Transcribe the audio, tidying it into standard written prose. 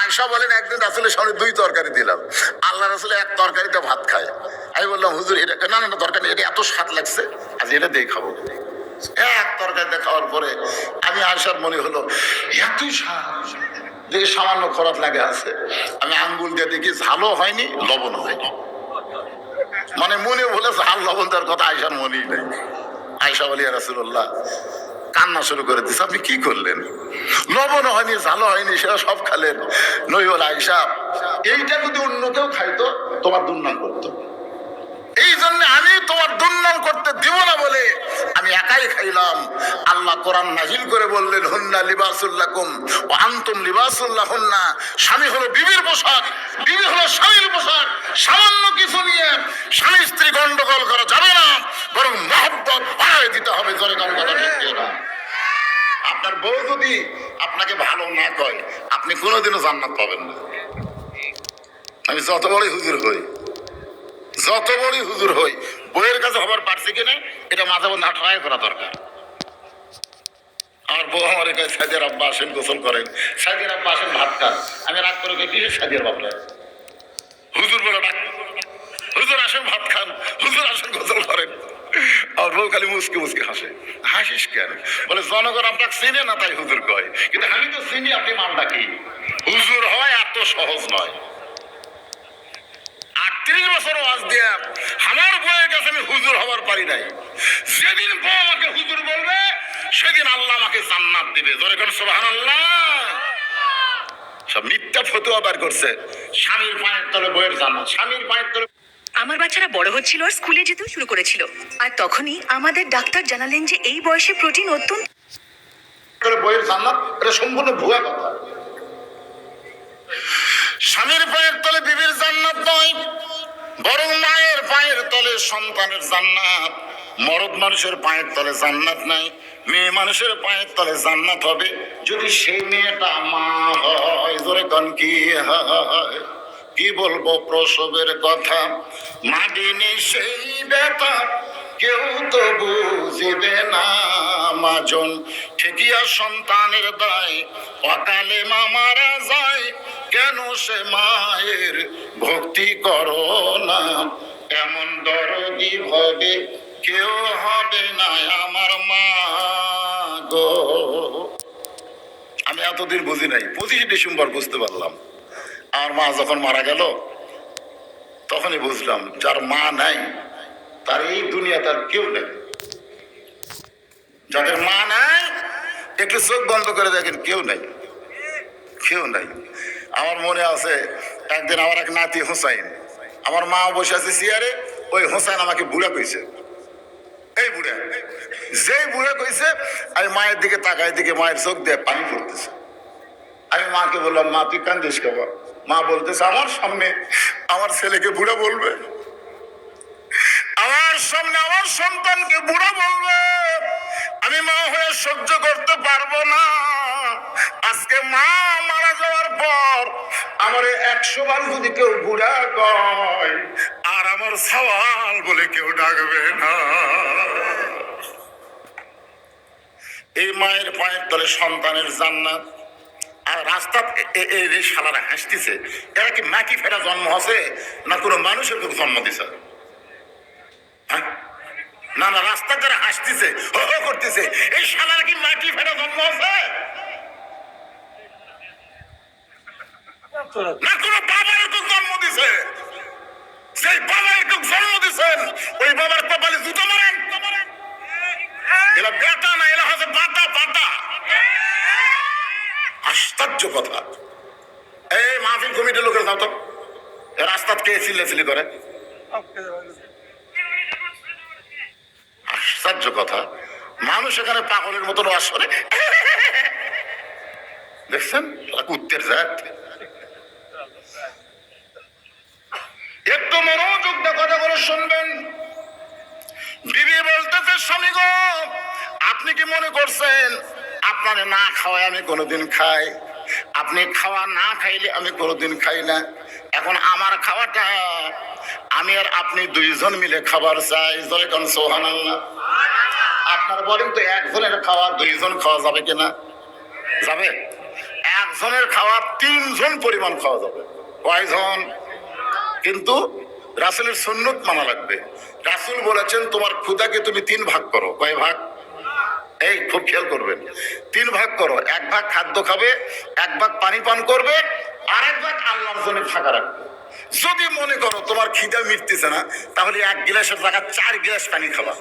আয়েশা বলেন একদিন রাসূলের সামনে 2 তরকারি দিলাম, আল্লাহ রাসূল এক তরকারিতে ভাত খায়। আমি বললাম হুজুর এটা না না তরকারি এটা এত স্বাদ লাগছে, আজ এটা দিয়ে খাবো। এক তরকারিতে খাওয়ার পরে আমি আয়েশার মনে হলো এতই স্বাদ, যে সামান্য খরাত লাগে আছে। আমি আঙ্গুল দিয়ে দেখি ঝালও হয়নি লবণ হয়নি, মানে মনে বলে ঝাল লবণ তার কথা আয়েশার মনেই নেই। আয়েশা বলি ইয়া রাসূলুল্লাহ, কান্না শুরু করে দিচ্ছে, আপনি কি করলেন? লবণ হয়নি ঝালও হয়নি সেটা সব খালেন। নবী বলে আয়েশা এইটা যদি অন্য কেউ খাইতো তোমার দুর্নাম করতো, এই জন্য আমি তোমার দুর্নাম করতে দিব না বলে আমি একাই খাইলাম। আল্লাহ কোরআন নাজিল করে বললেন হুন্না লিবাসুল লাকুম ওয়া আনতুম লিবাসুল লাহুন্না। স্বামী হলো বিবির পোশাক, বিবি হলো স্বামীর পোশাক। সামান্য কিছু নিয়ে স্বামী স্ত্রী গন্ডগোল করা যাবে না, বরং মহব্বত বাড়ায় দিতে হবে। জোরে গন্ডগোল ঠিক না। আপনার বউ যদি আপনাকে ভালো না কয় আপনি কোনোদিনও জান্নাত পাবেন না। আমি যত বড়ই হুজুর হই, যত বড়ই হুজুর হই, বইয়ের কাছে হবার পারছি কিনা এটা মাঝে মধ্যে ট্রাই করা দরকার। আমার বউ আমার কাছে সাদিয়ার আব্বা আসেন গোসল করেন, সাদিয়ার আব্বা আসেন ভাত খান। আমি রাগ করে কিসের সাদিয়ার বাপরা হুজুর বলে ডাক, হুজুর আসেন ভাত খান, হুজুর আসেন গোসল করেন। আর বউ খালি মুসকে মুসকে হাসে। হাসিস কেন? বলে জনগণ আপনাকে চিনে না তাই হুজুর কয়, কিন্তু আমি তো চিনি আপনি মান ডাকি। হুজুর হয় এত সহজ নয়। 38 বছর ওয়াজ দিয়া আমার বউয়ের কাছে আমি হুজুর হবার পারি নাই। যেদিন বউ আমাকে হুজুর বলবে সেদিন আল্লাহ আমাকে জান্নাত দিবে। জোরে কোন সুবহানাল্লাহ। সব মিথ্যা ফতোয়া বার করছে, স্বামীর পায়ের তলে বউয়ের জান্নাত, স্বামীর পায়ের তলে। আমার বাচ্চারা বড় হচ্ছিল আর স্কুলে যেতেও শুরু করেছিল, আর তখনই আমাদের ডাক্তার জানালেন যে এই বয়সে প্রোটিন অত্যন্ত বইয়ের জান্নাত, এটা সম্পূর্ণ ভুয়া কথা। স্বামীর পায়ের তলে বিবির জান্নাত নয়, বরং মায়ের পায়ের তলে সন্তানের জান্নাত। মরদ মানুষের পায়ের তলে জান্নাত নাই, মেয়ে মানুষের পায়ের তলে জান্নাত হবে যদি সেই মেয়েটা মা হয়। জোরে কোন কি হয়? কি বলবো প্রসবের কথা, মা দিনে সেই ব্যথা কেউ তো বুঝিবে না। মাজন ঠেকিয়া সন্তানের দায়, অকালে মা মারা যায়, কেন সে মায়ের ভক্তি করো না। এমন দরদি হবে কেউ হবে না আমার মা গো। আমি এতদিন বুঝি নাই, 25 ডিসেম্বর বুঝতে পারলাম। আমার মা যখন মারা গেল তখনই বুঝলাম যার মা নাই তার এই দুনিয়া তার কেউ নেই। যাদের মা নাই একটু চোখ বন্ধ করে দেখেন কেউ নাই, কেউ নাই। আমার মনে আছে একদিন আমার এক নাতি হোসাইন, আমার মা বসে আছে চেয়ারে, ওই হোসাইন আমাকে বুড়া কইছে। এই বুড়া, যেই বুড়া কইছে আমি মায়ের দিকে তাকাই, দিকে মায়ের চোখ দিয়ে পানি পড়তেছে। আমি মাকে বললাম মা তুই কান্দিস কেন? মা বলতেছে আমার সামনে আমার ছেলেকে বুড়া বলবে, আমার সামনে আমার সন্তানকে বুড়া বলবে, আমি মা হয়ে সহ্য করতে পারবো না। আজকে মা মারা যাওয়ার পর আমার 100 বার যদি কেউ বুড়া কয় আর আমার সওয়াল বলে কেউ ডাকবে না। এই মায়ের পায়ের তলে সন্তানের জান্নাত। আর রাস্তা এই শালারা হাসতেছে, এরা কি নাকি ফেরা জন্ম হচ্ছে না কোনো মানুষের জন্ম দিছে? না না, রাস্তা যারা হাসতেছে হো হো করতেছে, এই শালারা কি মাটি ফেরা জন্ম হচ্ছে না কোনো বাবা এরকম জন্ম দিছে? সেই বাবা এরকম জন্ম দিছেন ওই বাবার কপালে জুতো মারেন। এরা বেটা না, এরা হচ্ছে বাটা বাটা। আশ্চর্য কথা। এই মাহফিল কমিটির লোকের যাও তো, রাস্তা কে চিল্লাচিল্লি করে? আশ্চর্য কথা, মানুষ এখানে পাগলের মতন আসলে দেখছেন কুত্তের জাত। একটু মনোযোগ দিয়ে কথা বলে শুনবেন। বিবি বলতেছে স্বামী গো আপনি কি মনে করছেন আপনারে না খাওয়াই আমি কোনোদিন খাই? আপনি খাওয়া না খাইলে আমি কোনোদিন খাই না। এখন আমার খাওয়াটা আমি আর আপনি 2 জন মিলে খাবার চাই। জয় কোন সুবহানাল্লাহ। আপনার বলেন তো একজনের খাওয়া 2 জন খাওয়া যাবে কিনা? যাবে? একজনের খাওয়া 3 জন পরিমাণ খাওয়া যাবে। কয়জন? কিন্তু রাসূলের সুন্নত মানা লাগবে। রাসূল বলেছেন তোমার ক্ষুধাকে তুমি 3 ভাগ করো। কয় ভাগ? এই খুব খেয়াল করবেন, 3 ভাগ করো। 1 ভাগ খাদ্য খাবে, 1 ভাগ পানি পান করবে, আর 1 ভাগ আল্লাহর জন্য ফাঁকা রাখবে। যদি মনে করো তোমার খিদা মিটতেছে না, তাহলে 1 গ্লাসের জায়গায় 4 গ্লাস পানি খাবা।